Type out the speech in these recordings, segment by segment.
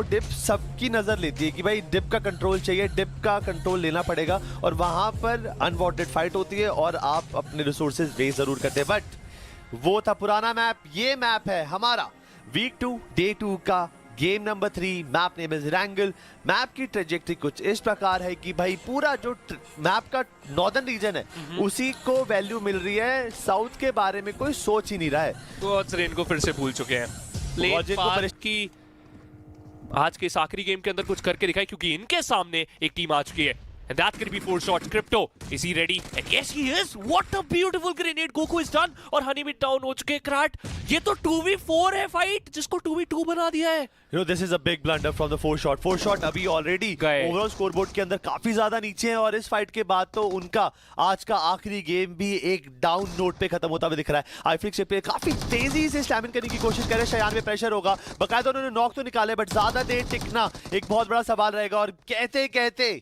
Dip सबकी नजर लेती है कि भाई डिप का कंट्रोल चाहिए, डिप का कंट्रोल लेना पड़ेगा, और वहां पर अनवांटेड फाइट होती है और आप अपने रिसोर्सेज वेस्ट जरूर करते हैं। बट वो था पुराना मैप, ये मैप है हमारा वीक 2 डे 2 का game number 3। Map name is रैंगल। Map की ट्रेजेक्टरी कुछ इस प्रकार है कि भाई पूरा जो मैप का नॉर्दर्न रीजन है उसी को वैल्यू मिल रही है, साउथ के बारे में कोई सोच ही नहीं रहा है। गॉड्सरेन को फिर से भूल चुके हैं। लेन पार की आज के इस आखिरी गेम के अंदर कुछ करके दिखाई, क्योंकि इनके सामने एक टीम आ चुकी है। And that's going to be 4 shots. Crypto, is he ready? And yes, he is. What a beautiful grenade. Goku is done. और हनी भी डाउन हो चुके हैं। क्राट, ये तो 2v4 है फाइट, जिसको 2v2 बना दिया है। You know, this is a big blunder from the 4 shot. 4 shot अभी ऑलरेडी ओवरऑल स्कोरबोर्ड के अंदर काफी ज्यादा नीचे हैं, और इस फाइट के बाद तो उनका आज का आखिरी गेम भी एक डाउन नोट पे खत्म होता हुआ दिख रहा है। आईफ्लिक्स पे काफी तेजी से स्टैमिन करने की कोशिश कर रहे हैं। शयान में प्रेशर होगा, बकायदा उन्होंने नॉक तो निकाले, बट ज्यादा देर टिकना एक बहुत बड़ा सवाल रहेगा। और कहते कहते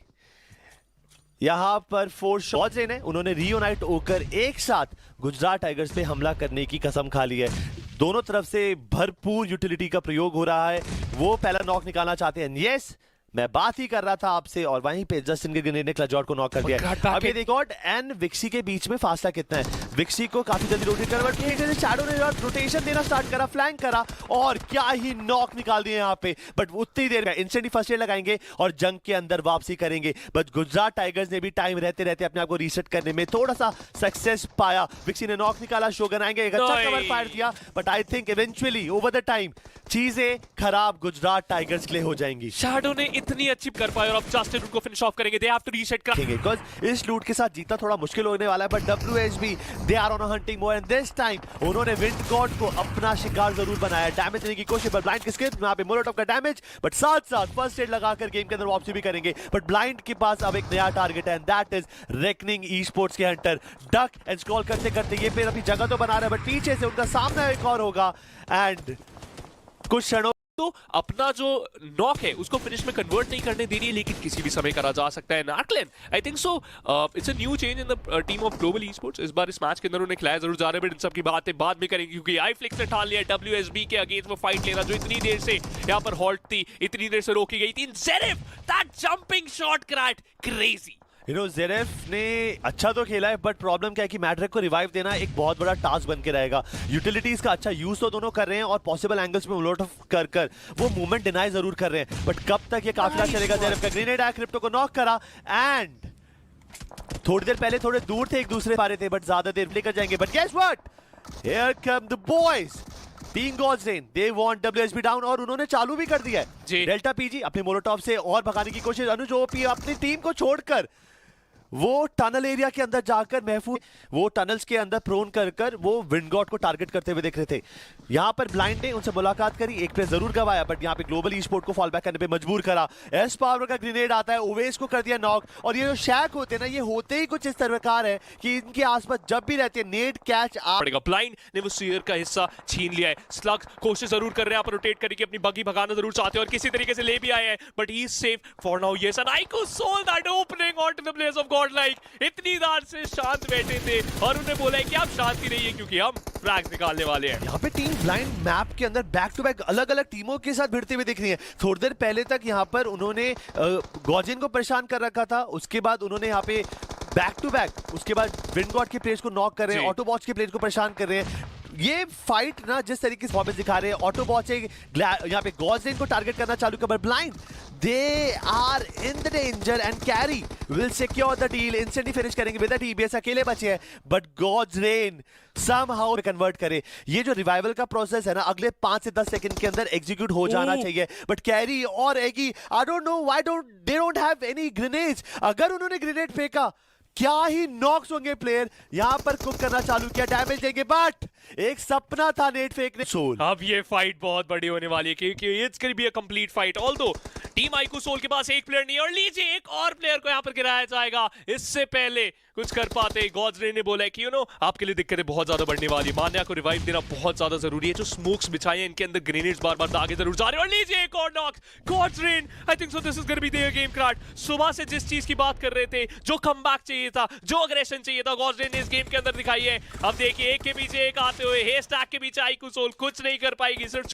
यहाँ पर 4 शॉट्स हैं, उन्होंने रियूनाइट होकर एक साथ गुजरात टाइगर्स पे हमला करने की कसम खा ली है। दोनों तरफ से भरपूर यूटिलिटी का प्रयोग हो रहा है, वो पहला नॉक निकालना चाहते हैं। यस, मैं बात ही कर रहा था आपसे, और वहीं पे जस्टिन के ग्रेनेड ने क्लजॉट को नॉक कर दिया। अब ये देखो एंड विक्सी के बीच में फासला कितना है। विक्सी को काफी जल्दी रोटेट करना, बट शैडो ने रोटेशन देना स्टार्ट करा, फ्लैंक करा, और क्या ही नॉक निकाल दिए यहाँ पे। बट उतनी देर में इंस्टेंटली फर्स्ट एड लगाएंगे और जंग के अंदर वापसी करेंगे। बट गुजरात टाइगर्स ने भी टाइम रहते रहते अपने आप को रीसेट करने में थोड़ा सा सक्सेस पाया। विक्सी ने नॉक निकाला, शोगन आएंगे, एक अच्छा कवर फायर दिया, but I think eventually over the time चीजें खराब गुजरात टाइगर्स के लिए हो जाएंगी। शैडो ने इतनी अच्छी कर पाई और अब जस्टिन उनको फिनिश ऑफ करेंगे। दे हैव टू रीसेट करेंगे, बिकॉज़ इस लूट के साथ जीतना थोड़ा मुश्किल होने वाला है। But WSB they are on a hunting mode, and this time उन्होंने विंड गॉड को अपना शिकार जरूर बनाया। डैमेज देने की कोशिश, बट ब्लाइंड के स्किप यहां पे मोलोटोव का डैमेज, बट साथ-साथ फर्स्ट एड लगाकर गेम के अंदर वापसी भी करेंगे। बट ब्लाइंड के पास अब एक नया टारगेट है, and that is reckoning e sports के हंटर। डक एंड स्क्रॉल करते करते ये पे अपनी जगह तो बना रहा है, बट पीछे से उनका सामना एक और होगा, एंड कुछ क्षणों तो अपना जो नॉक है उसको फिनिश में कन्वर्ट नहीं करने दे रही है, लेकिन किसी भी समय करा जा सकता है। नार्कलेन, I think so it's a new change in the team of global esports. इस बार इस मैच के अंदर उन्हें खिलाया जरूर जा रहा है, बट इन सब की बातें बाद में करेंगे, क्योंकि आईफ्लिक्स ने ठान लिया WSB के अगेंस्ट वो फाइट लेना, जो इतनी देर से यहाँ पर हॉल्ट थी, इतनी देर से रोकी गई थी। ज़ेरेफ, दैट जंपिंग शॉट, क्राट, क्रेजी। ज़ेरेफ ने अच्छा तो खेला है, बट प्रॉब्लम क्या है कि मैड्रिक को रिवाइव देना एक बहुत बड़ा टास्क बन के रहेगा। यूटिलिटीज का अच्छा यूज तो दोनों कर रहे हैं, और पॉसिबल एंगल्स में उलट कर कर वो मूवमेंट डिनाई जरूर कर रहे हैं, बट कब तक ये काफिला चलेगा। ज़ेरेफ का ग्रेनेड आया, क्रिप्टो को नॉक करा, एंड थोड़ी देर पहले थोड़े दूर थे एक दूसरे पारे थे, बट ज्यादा देर लेकर जाएंगे। But guess what, here come the boys team Gods Reign, they want WSB down, और उन्होंने चालू भी कर दिया है। डेल्टा PG अपने मोलोटॉव से और भगाने की कोशिश। अनुज ओपी अपनी टीम को छोड़कर वो टनल एरिया के अंदर जाकर महफूज, वो टनल्स के अंदर प्रोन कर कर वो विंडगॉड को टारगेट करते हुए दिख रहे थे। यहाँ पर ब्लाइंड ने उनसे मुलाकात करी, एक प्लेयर जरूर गवाया, बट यहाँ पे ग्लोबल ई स्पोर्ट को फॉल बैक करने पे मजबूर करा। एस पावर का ग्रेनेड आता है, ओवेस को कर दिया नॉक, और ये जो शैक होते हैं ना, ये होते ही कुछ इस तरह है कि इनके आसपास जब भी रहते हैं नेट कैच पड़ेगा। ब्लाइंड ने वो सीयर का हिस्सा छीन लिया है। स्लग कोशिश जरूर कर रहे हैं, आप रोटेट करके अपनी बगी भगाना जरूर चाहते हैं, और किसी तरीके से ले भी आए हैं, but he is safe for now. Yes, and आइको soul that opening on to the place of Godlike. इतनी देर से शांत बैठे थे, और उन्हें बोला है कि आप शांति रहिए, क्योंकि हम फ्रैग्स निकालने वाले हैं। यहाँ पे टीम ब्लाइंड मैप के अंदर बैक टू बैक अलग अलग टीमों के साथ भिड़ते हुए दिख रही है। थोड़ी देर पहले तक यहाँ पर उन्होंने गॉजिन को परेशान कर रखा था, उसके बाद उन्होंने यहाँ पे बैक टू बैक, उसके बाद विंडगॉड के प्लेयर्स को नॉक कर रहे हैं, ऑटोबॉट्स के प्लेयर्स को परेशान कर रहे हैं। ये फाइट ना जिस तरीके से परफॉर्मेंस दिखा रहे हैं, ऑटोबॉट से यहाँ पे गॉड्सरेन को टारगेट करना चालू कर, blind they are in the danger, and carry will secure the deal, instantly finish करेंगे विद TBS, अकेले बचे हैं, बट गॉड्सरेन समहाउ कन्वर्ट करे। ये जो रिवाइवल का प्रोसेस है ना, अगले 5 से 10 सेकंड के अंदर एग्जीक्यूट हो जाना चाहिए, बट कैरी और एगी, I don't know why they don't have any grenades. अगर उन्होंने ग्रेनेड फेंका, क्या ही नॉक्स होंगे प्लेयर। यहां पर कुक करना चालू किया, डैमेज देंगे, बट एक सपना था नेट फेंकने। सोल, अब ये फाइट बहुत बड़ी होने वाली है, क्योंकि it's gonna be a complete fight. Although team आईकू सोल के पास एक प्लेयर नहीं है, और लीजिए एक और प्लेयर को यहां पर गिराया जाएगा। इससे पहले कुछ कर पाते, गॉड्सरेन ने बोला है कि आपके लिए दिक्कतें बहुत ज्यादा बढ़ने वाली है, मान्या को रिवाइव देना बहुत ज्यादा जरूरी है। जो स्मोक्स बिछाए हैं इनके अंदर ग्रेनेड्स बार बार आगे जरूर जा रहे हैं, और लीजिए एक और knock. Gods Reign, I think so this is gonna be there game. क्राट सुबह से जिस चीज की बात कर रहे थे, जो कमबैक चाहिए था, जो अग्रेशन चाहिए था, गॉड्सरेन ने इस गेम के अंदर दिखाई है। अब देखिए एक के पीछे एक आते हुए, हे स्टैक के पीछे आईकू सोल कुछ नहीं कर पाएगी, सिर्फ